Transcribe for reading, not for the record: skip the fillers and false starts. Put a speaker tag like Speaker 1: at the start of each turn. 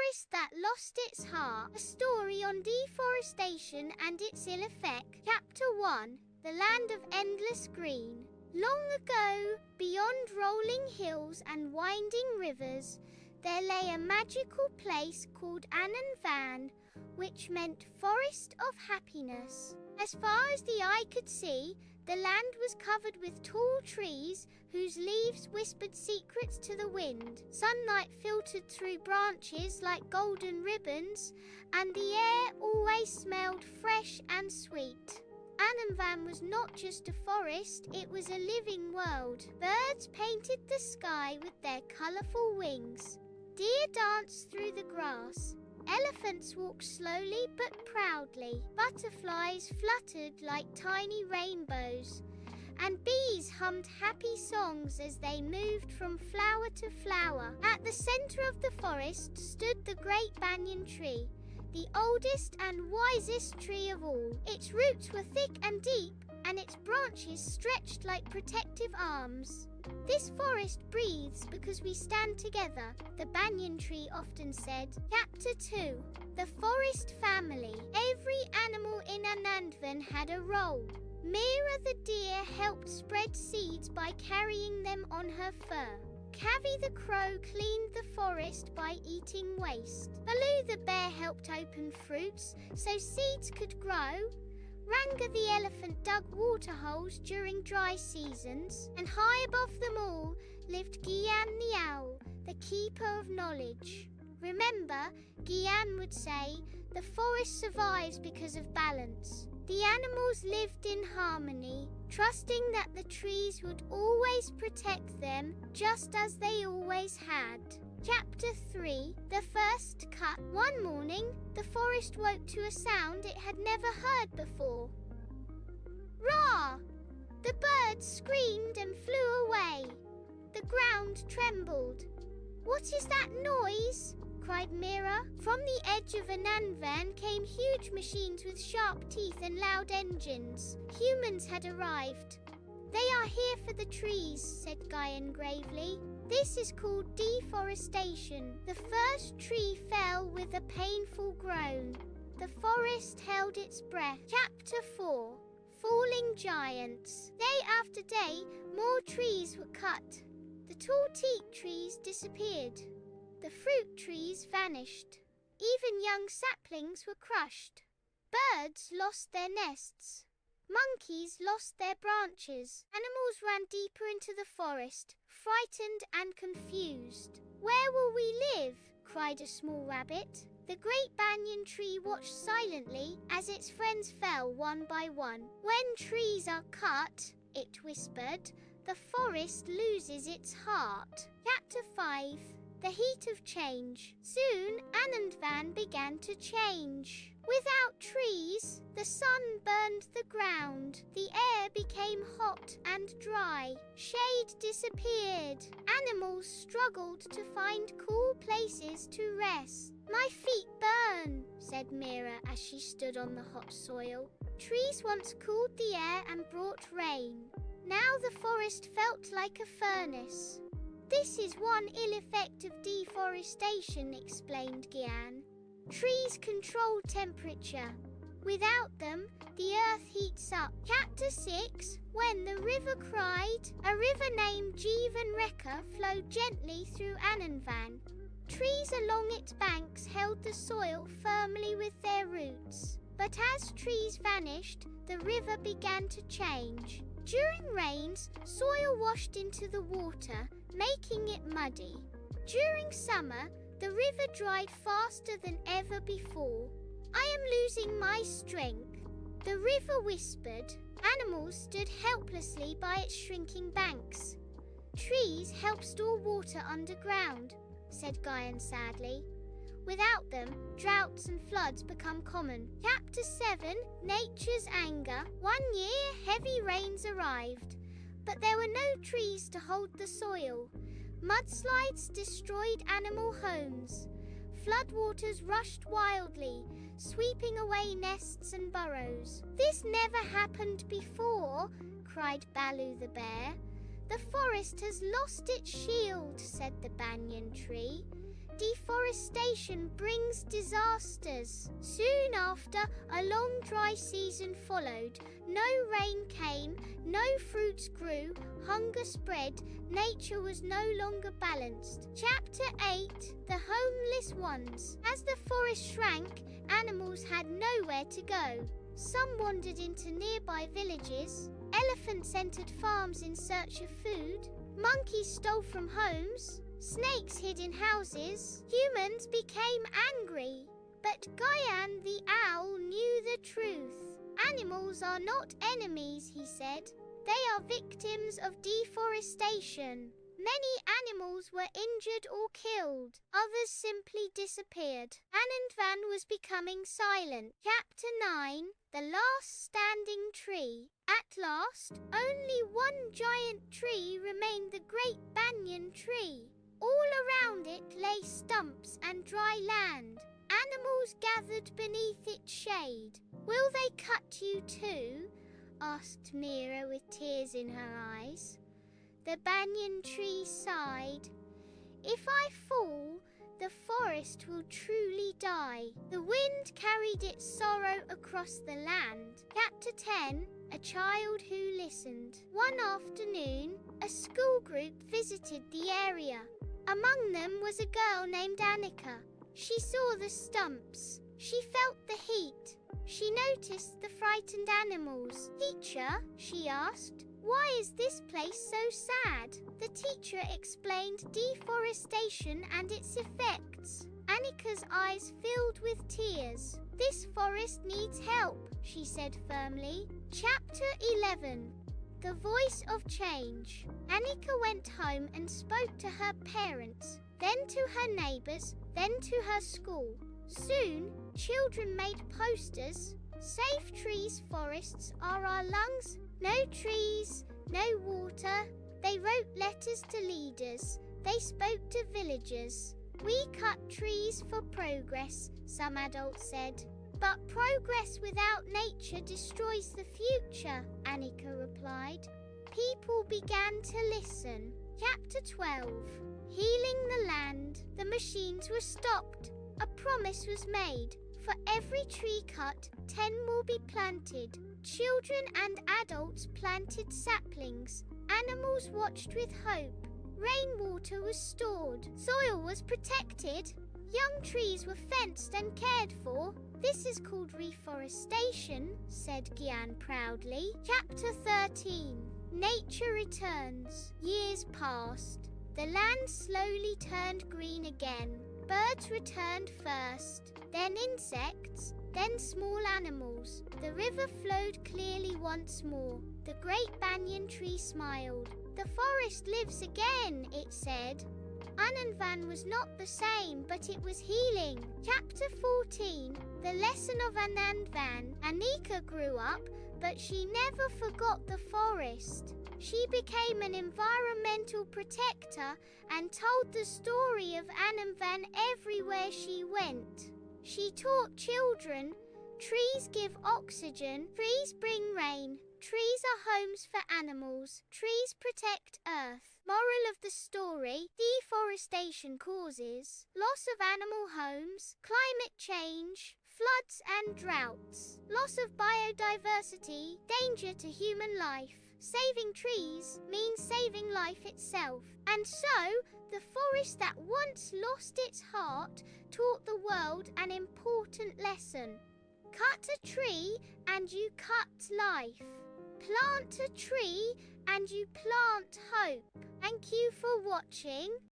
Speaker 1: forest that lost its heart. A story on deforestation and its ill effect. Chapter 1. The Land of Endless Green. Long ago, beyond rolling hills and winding rivers, there lay a magical place called Annan Van, which meant Forest of Happiness. As far as the eye could see, the land was covered with tall trees whose leaves whispered secrets to the wind. Sunlight filtered through branches like golden ribbons, and the air always smelled fresh and sweet. Annan Van was not just a forest, it was a living world. Birds painted the sky with their colourful wings. Deer danced through the grass. Elephants walked slowly but proudly. Butterflies fluttered like tiny rainbows. And bees hummed happy songs as they moved from flower to flower. At the centre of the forest stood the great banyan tree, the oldest and wisest tree of all. Its roots were thick and deep, and its branches stretched like protective arms. This forest breathes because we stand together, the banyan tree often said. Chapter 2. The Forest Family. Every animal in Annan Van had a role. Mira the deer helped spread seeds by carrying them on her fur. Kavi the crow cleaned the forest by eating waste. Baloo the bear helped open fruits so seeds could grow. Ranga the elephant dug water holes during dry seasons, and high above them all lived Gyan the owl, the keeper of knowledge. Remember, Gyan would say, the forest survives because of balance. The animals lived in harmony, trusting that the trees would always protect them just as they always had. Chapter 3. The First Cut. One morning, the forest woke to a sound it had never heard before. Rah! The birds screamed and flew away. The ground trembled. What is that noise? Cried Mira. From the edge of Annan Van came huge machines with sharp teeth and loud engines. Humans had arrived. They are here for the trees, said Gyan gravely. This is called deforestation. The first tree fell with a painful groan. The forest held its breath. Chapter 4. Falling Giants. Day after day, more trees were cut. The tall teak trees disappeared. The fruit trees vanished. Even young saplings were crushed. Birds lost their nests. Monkeys lost their branches. Animals ran deeper into the forest, frightened and confused. Where will we live? Cried a small rabbit. The great banyan tree watched silently as its friends fell one by one. When trees are cut, it whispered, the forest loses its heart. Chapter 5. The Heat of Change. Soon, Annan Van began to change. Without trees, the sun burned the ground. The air became hot and dry. Shade disappeared. Animals struggled to find cool places to rest. My feet burn, said Mira as she stood on the hot soil. Trees once cooled the air and brought rain. Now the forest felt like a furnace. This is one ill effect of deforestation, explained Gyan. Trees control temperature. Without them, the earth heats up. Chapter 6. When the river cried. A river named Jeevan Rekha flowed gently through Annan Van. Trees along its banks held the soil firmly with their roots. But as trees vanished, the river began to change. During rains, soil washed into the water, making it muddy. During summer, the river dried faster than ever before. I am losing my strength, the river whispered. Animals stood helplessly by its shrinking banks. Trees help store water underground, said Gyan sadly. Without them, droughts and floods become common. Chapter 7. Nature's Anger. One year, heavy rains arrived, but there were no trees to hold the soil. Mudslides destroyed animal homes. Floodwaters rushed wildly, sweeping away nests and burrows. This never happened before, cried Baloo the bear. The forest has lost its shield, said the banyan tree. Deforestation brings disasters. Soon after, a long dry season followed. No rain came, no fruits grew, hunger spread, nature was no longer balanced. Chapter 8: The Homeless Ones. As the forest shrank, animals had nowhere to go. Some wandered into nearby villages. Elephants entered farms in search of food. Monkeys stole from homes. Snakes hid in houses. Humans became angry. But Gyan the owl knew the truth. Animals are not enemies, he said. They are victims of deforestation. Many animals were injured or killed. Others simply disappeared. Anandvan was becoming silent. Chapter 9: The Last Standing Tree. At last, only one giant tree remained, the great banyan tree. All around it lay stumps and dry land. Animals gathered beneath its shade. "Will they cut you too?" asked Mira with tears in her eyes. The banyan tree sighed. "If I fall, the forest will truly die." The wind carried its sorrow across the land. Chapter 10: A Child Who Listened. One afternoon, a school group visited the area. Among them was a girl named Annika. She saw the stumps. She felt the heat. She noticed the frightened animals. "Teacher," she asked, "why is this place so sad?" The teacher explained deforestation and its effects. Annika's eyes filled with tears. "This forest needs help," she said firmly. Chapter 11: The Voice of Change. Annika went home and spoke to her parents, then to her neighbors, then to her school. Soon, children made posters. "Save trees, forests are our lungs. No trees, no water." They wrote letters to leaders. They spoke to villagers. "We cut trees for progress," some adults said. "But progress without nature destroys the future," Annika replied. People began to listen. Chapter 12: Healing the Land. The machines were stopped. A promise was made. For every tree cut, 10 will be planted. Children and adults planted saplings. Animals watched with hope. Rainwater was stored. Soil was protected. Young trees were fenced and cared for. "This is called reforestation," said Gyan proudly. Chapter 13: Nature Returns. Years passed. The land slowly turned green again. Birds returned first, then insects, then small animals. The river flowed clearly once more. The great banyan tree smiled. "The forest lives again," it said. Anandvan was not the same, but it was healing. Chapter 14: The Lesson of Anandvan. Annika grew up, but she never forgot the forest. She became an environmental protector and told the story of Anandvan everywhere she went. She taught children, trees give oxygen, trees bring rain, trees are homes for animals, trees protect Earth. Moral of the story: deforestation causes loss of animal homes, climate change, floods and droughts, loss of biodiversity, danger to human life. Saving trees means saving life itself. And so, the forest that once lost its heart taught the world an important lesson. Cut a tree and you cut life. Plant a tree and you plant hope. Thank you for watching.